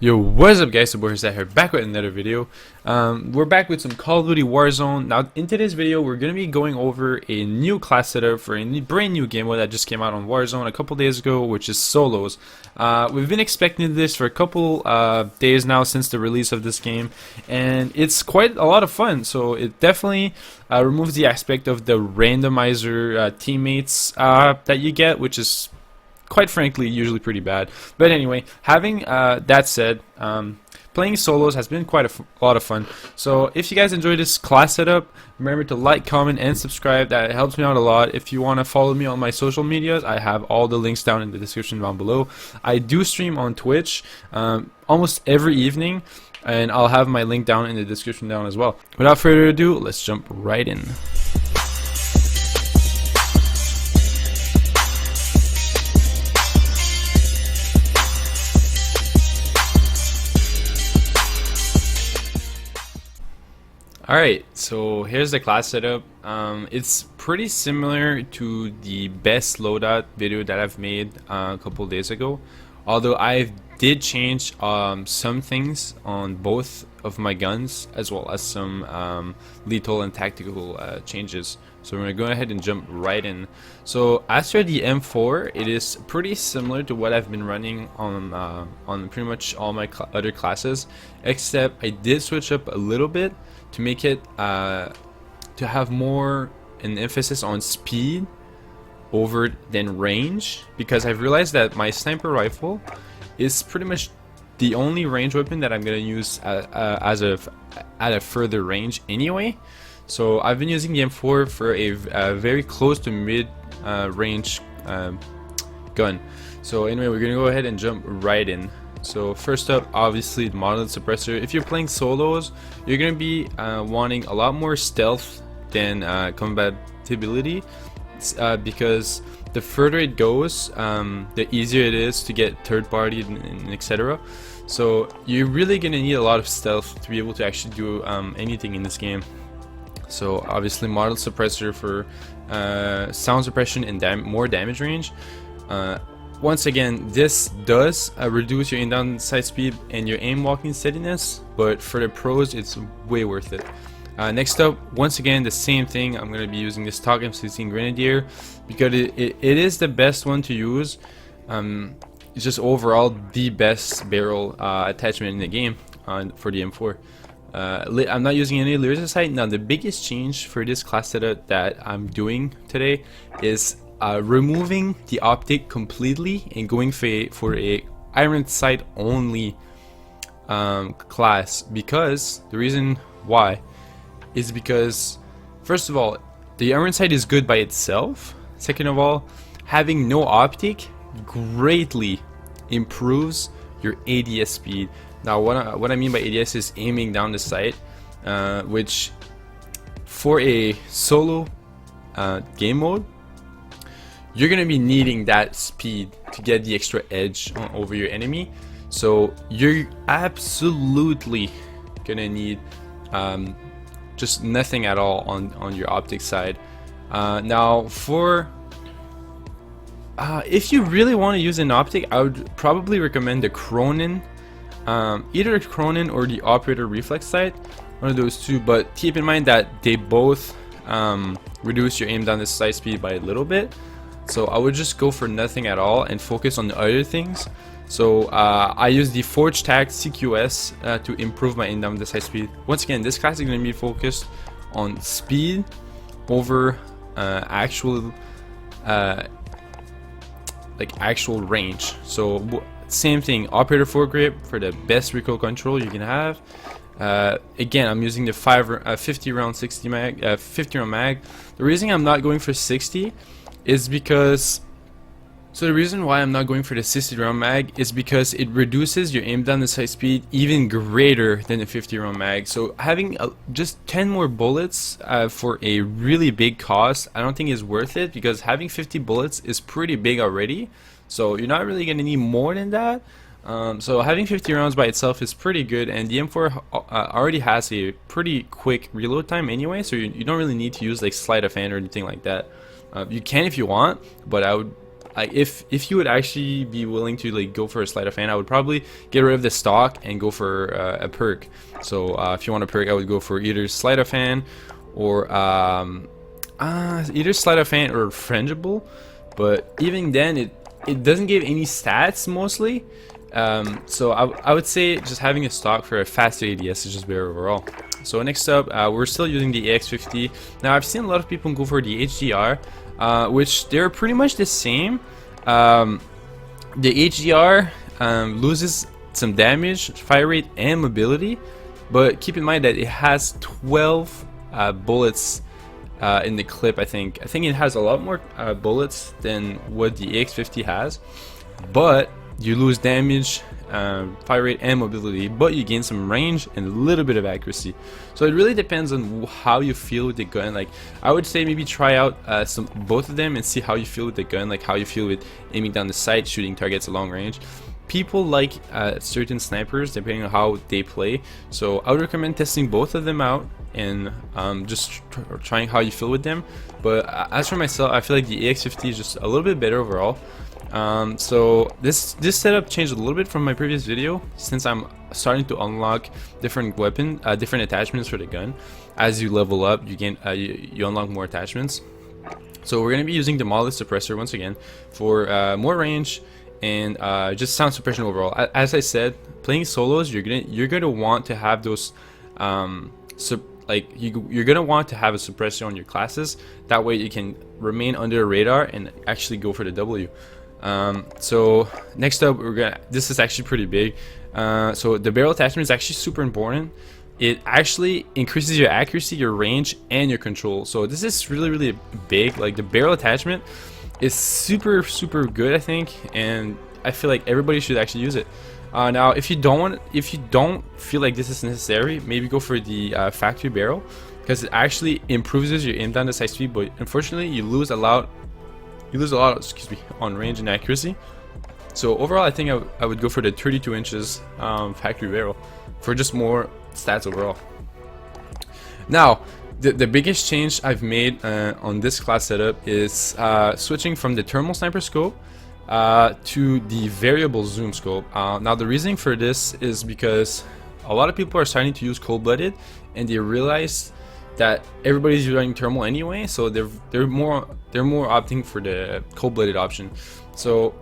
Yo, what's up guys, it's here back with another video. We're back with some Call of Duty Warzone. Now in today's video we're going to be going over a new class setup for a brand new game mode that just came out on Warzone a couple days ago, which is solos. We've been expecting this for a couple days now since the release of this game, and it's quite a lot of fun. So it definitely removes the aspect of the randomizer teammates that you get, which is quite frankly usually pretty bad. But anyway, having that said, playing solos has been quite a lot of fun. So if you guys enjoy this class setup, remember to like, comment, and subscribe. That helps me out a lot. If you want to follow me on my social medias, I have all the links down in the description down below. I do stream on Twitch almost every evening, and I'll have my link down in the description down as well. Without further ado, let's jump right in. Alright, so here's the class setup. It's pretty similar to the best loadout video that I've made a couple days ago, although I did change some things on both of my guns, as well as some lethal and tactical changes. So we're going to go ahead and jump right in. So as for the M4, it is pretty similar to what I've been running on pretty much all my other classes, except I did switch up a little bit to make it to have more an emphasis on speed over than range, because I've realized that my sniper rifle is pretty much the only range weapon that I'm gonna use at a further range anyway. So I've been using the M4 for a very close to mid range gun. So anyway, we're gonna go ahead and jump right in. So first up, obviously the model suppressor. If you're playing solos, you're going to be wanting a lot more stealth than compatibility, because the further it goes, the easier it is to get third party and etc. So you're really going to need a lot of stealth to be able to actually do anything in this game. So obviously model suppressor for sound suppression and more damage range. Once again, this does reduce your in-down sight speed and your aim walking steadiness, but for the pros it's way worth it. Next up, once again the same thing, I'm going to be using this stock M16 Grenadier because it is the best one to use. It's just overall the best barrel attachment in the game for the M4. I'm not using any laser sight. Now the biggest change for this class setup that I'm doing today is removing the optic completely and going for a iron sight only class, because the reason why is because, first of all, the iron sight is good by itself. Second of all, having no optic greatly improves your ADS speed. Now what I mean by ADS is aiming down the sight, which for a solo game mode, you're gonna be needing that speed to get the extra edge over your enemy. So you're absolutely gonna need just nothing at all on your optic side. Now for if you really want to use an optic, I would probably recommend the Cronin, either Cronin or the Operator Reflex sight, one of those two. But keep in mind that they both reduce your aim down the sight speed by a little bit. So I would just go for nothing at all and focus on the other things. So I use the Forge Tag CQS to improve my aim down the sight speed. Once again, this class is going to be focused on speed over actual actual range. So same thing, Operator Foregrip for the best recoil control you can have. Again, I'm using the 50 round 60 mag, 50 round mag. The reason I'm not going for 60 is because, the reason why I'm not going for the 60 round mag is because it reduces your aim down the sight speed even greater than the 50 round mag. So having just 10 more bullets for a really big cost, I don't think is worth it, because having 50 bullets is pretty big already. So you're not really going to need more than that. So having 50 rounds by itself is pretty good, and the M4 already has a pretty quick reload time anyway, so you don't really need to use like sleight of hand or anything like that. You can if you want, but like if you would actually be willing to like go for a sleight of hand, I would probably get rid of the stock and go for a perk. So if you want a perk, I would go for either sleight of hand or either sleight of hand or frangible. But even then, it doesn't give any stats mostly. So I would say just having a stock for a faster ADS is just better overall. So next up, we're still using the AX50. Now I've seen a lot of people go for the HDR, which they're pretty much the same. The HDR loses some damage, fire rate, and mobility, but keep in mind that it has 12 bullets in the clip. I think it has a lot more bullets than what the AX50 has, but you lose damage, fire rate, and mobility, but you gain some range and a little bit of accuracy. So it really depends on how you feel with the gun. Like I would say maybe try out both of them and see how you feel with the gun, like how you feel with aiming down the sight, shooting targets at long range. People like certain snipers depending on how they play, so I would recommend testing both of them out and just trying how you feel with them. But as for myself, I feel like the AX50 is just a little bit better overall. So this setup changed a little bit from my previous video, since I'm starting to unlock different different attachments for the gun. As you level up, you gain you unlock more attachments. So we're going to be using the monolith suppressor once again for more range and just sound suppression overall. As I said, playing solos, you're gonna want to have those you're gonna want to have a suppressor on your classes. That way you can remain under the radar and actually go for the W. So next up, this is actually pretty big. So the barrel attachment is actually super important. It actually increases your accuracy, your range, and your control. So this is really big. Like the barrel attachment is super good, I think, and I feel like everybody should actually use it. Now if you don't feel like this is necessary, maybe go for the factory barrel, because it actually improves your aim down the sight speed, but unfortunately you lose a lot, excuse me, on range and accuracy. So overall, I think I would go for the 32 inches factory barrel for just more stats overall. Now the biggest change I've made on this class setup is switching from the thermal sniper scope to the variable zoom scope. Now the reasoning for this is because a lot of people are starting to use cold-blooded, and they realize that everybody's using thermal anyway, so they're more opting for the cold-blooded option. So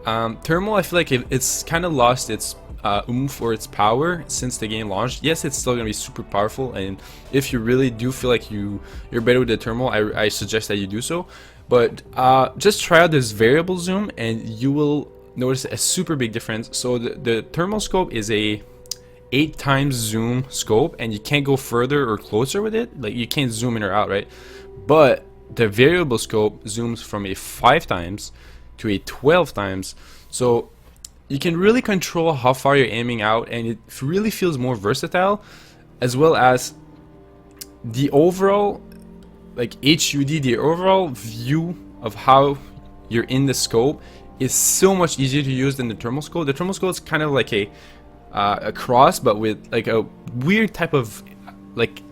thermal, I feel like it's kind of lost its oomph or its power since the game launched. Yes, it's still gonna be super powerful, and if you really do feel like you're better with the thermal, I suggest that you do so. But just try out this variable zoom and you will notice a super big difference. So the thermal scope is a 8 times zoom scope, and you can't go further or closer with it. Like you can't zoom in or out, right? But the variable scope zooms from a 5 times to a 12 times. So you can really control how far you're aiming out, and it really feels more versatile, as well as the overall HUD, the overall view of how you're in the scope is so much easier to use than the thermal scope. The thermal scope is kind of like a cross, but with like a weird type of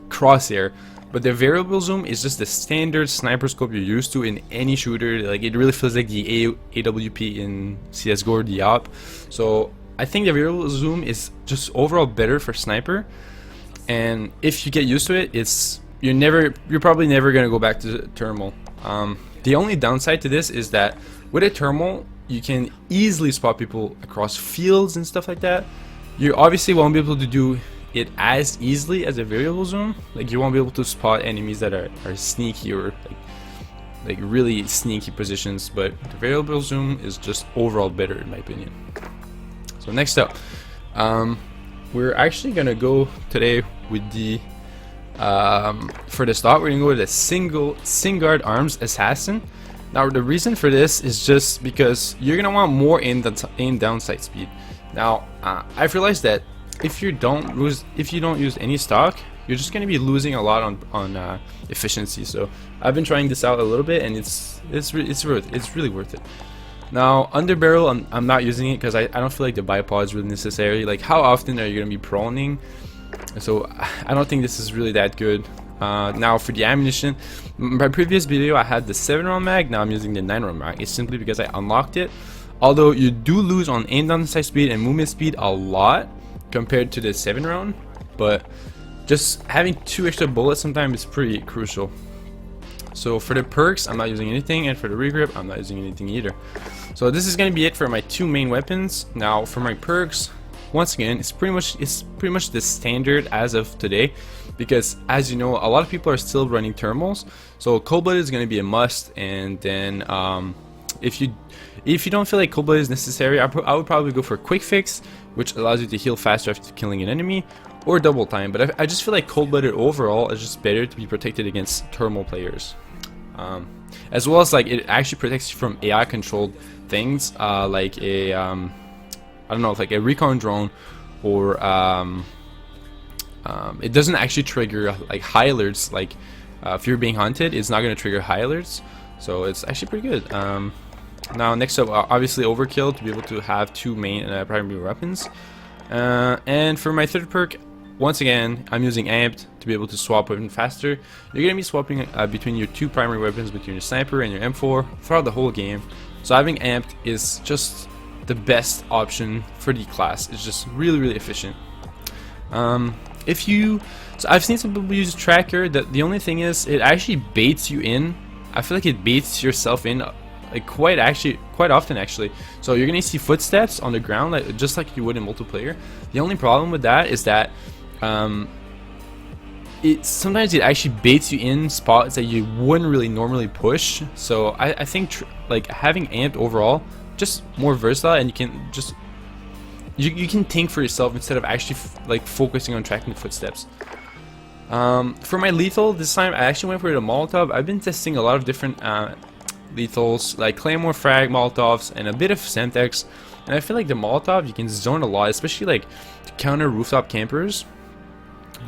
crosshair. But the variable zoom is just the standard sniper scope you're used to in any shooter. Like it really feels like the AWP in CS:GO or the AWP. So I think the variable zoom is just overall better for sniper. And if you get used to it, you're probably never gonna go back to thermal. The only downside to this is that with a thermal, you can easily spot people across fields and stuff like that. You obviously won't be able to do it as easily as a variable zoom. Like you won't be able to spot enemies that are sneaky or like really sneaky positions, but the variable zoom is just overall better in my opinion. So next up, we're actually gonna go today with the for the stock, we're gonna go with a Singard Arms Assassin. Now the reason for this is just because you're gonna want more aim down sight speed. Now I've realized that if you don't use any stock, you're just gonna be losing a lot on efficiency. So I've been trying this out a little bit, and it's really worth it. Now under barrel, I'm not using it because I don't feel like the bipod is really necessary. Like how often are you gonna be proning? So I don't think this is really that good. Now for the ammunition, my previous video I had the 7-round mag, now I'm using the 9-round mag. It's simply because I unlocked it. Although you do lose on aim down sight speed and movement speed a lot compared to the 7-round, but just having 2 extra bullets sometimes is pretty crucial. So for the perks, I'm not using anything, and for the regrip, I'm not using anything either. So this is going to be it for my 2 main weapons. Now for my perks, once again, it's pretty much the standard as of today, because as you know, a lot of people are still running thermals. So cold-blooded is going to be a must, and then if you don't feel like cold-blooded is necessary, I would probably go for quick fix, which allows you to heal faster after killing an enemy, or double time. But I just feel like cold-blooded overall is just better to be protected against thermal players. As well as like it actually protects you from AI controlled things, like a I don't know, like a recon drone, or it doesn't actually trigger like high alerts. Like if you're being hunted, it's not going to trigger high alerts, so it's actually pretty good. Now next up, obviously overkill, to be able to have 2 main primary weapons. And for my third perk, once again, I'm using amped to be able to swap weapon faster. You're going to be swapping between your 2 primary weapons, between your sniper and your M4 throughout the whole game. So having amped is just the best option for the class. It's just really efficient. So I've seen some people use tracker. The only thing is it actually baits you in. I feel like it baits yourself in like quite often actually. So you're gonna see footsteps on the ground, like just like you would in multiplayer. The only problem with that is that sometimes it actually baits you in spots that you wouldn't really normally push. So I think like having amped overall, just more versatile, and you can just you can think for yourself instead of actually like focusing on tracking the footsteps. For my lethal this time, I actually went for the Molotov. I've been testing a lot of different lethals like Claymore, Frag, Molotovs, and a bit of Semtex, and I feel like the Molotov you can zone a lot, especially like to counter rooftop campers.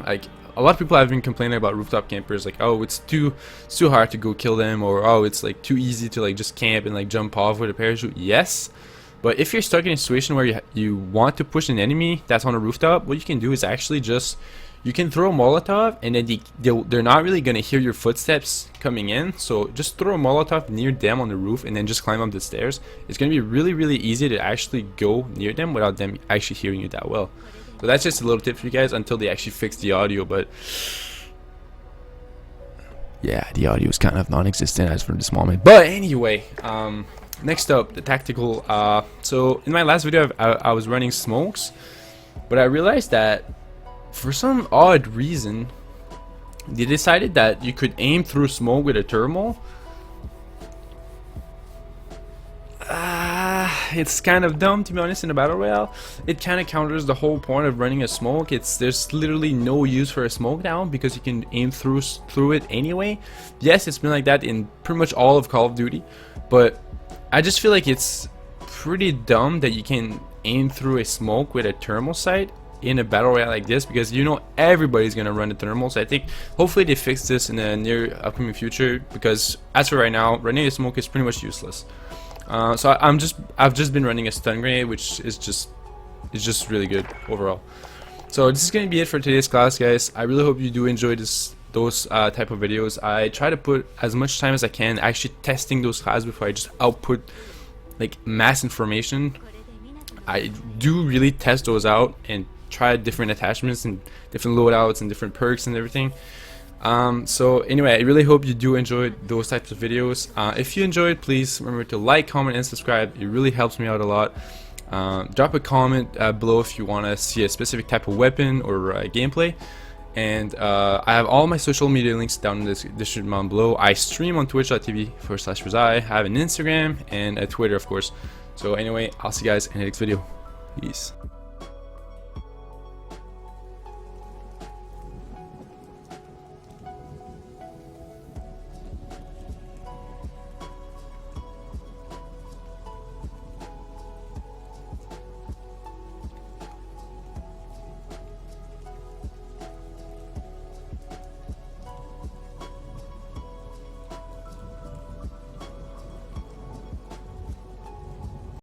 Like a lot of people have been complaining about rooftop campers, like, oh, it's too hard to go kill them, or oh, it's like too easy to like just camp and like jump off with a parachute. Yes, but if you're stuck in a situation where you want to push an enemy that's on a rooftop, what you can do is actually just you can throw a Molotov, and then they're not really gonna hear your footsteps coming in. So just throw a Molotov near them on the roof, and then just climb up the stairs. It's gonna be really easy to actually go near them without them actually hearing you that well. So that's just a little tip for you guys until they actually fix the audio. But yeah, the audio is kind of non-existent as for this moment. But anyway, next up, the tactical. So in my last video, I was running smokes, but I realized that for some odd reason they decided that you could aim through smoke with a thermal. It's kind of dumb, to be honest. In a battle royale, it kind of counters the whole point of running a smoke. There's literally no use for a smoke now, because you can aim through it anyway. Yes, it's been like that in pretty much all of Call of Duty, but I just feel like it's pretty dumb that you can aim through a smoke with a thermal sight in a battle royale like this, because you know everybody's gonna run the thermal. So I think hopefully they fix this in the near upcoming future, because as for right now, running a smoke is pretty much useless. So I've just been running a stun grenade, which is just really good overall. So this is gonna be it for today's class, guys. I really hope you do enjoy those type of videos. I try to put as much time as I can actually testing those classes before I just output like mass information. I do really test those out and try different attachments and different loadouts and different perks and everything. So anyway, I really hope you do enjoy those types of videos. If you enjoyed, please remember to like, comment, and subscribe. It really helps me out a lot. Drop a comment below if you want to see a specific type of weapon or gameplay. And I have all my social media links down in the description down below. I stream on twitch.tv/Rizai. I have an Instagram and a Twitter, of course. So anyway, I'll see you guys in the next video. Peace.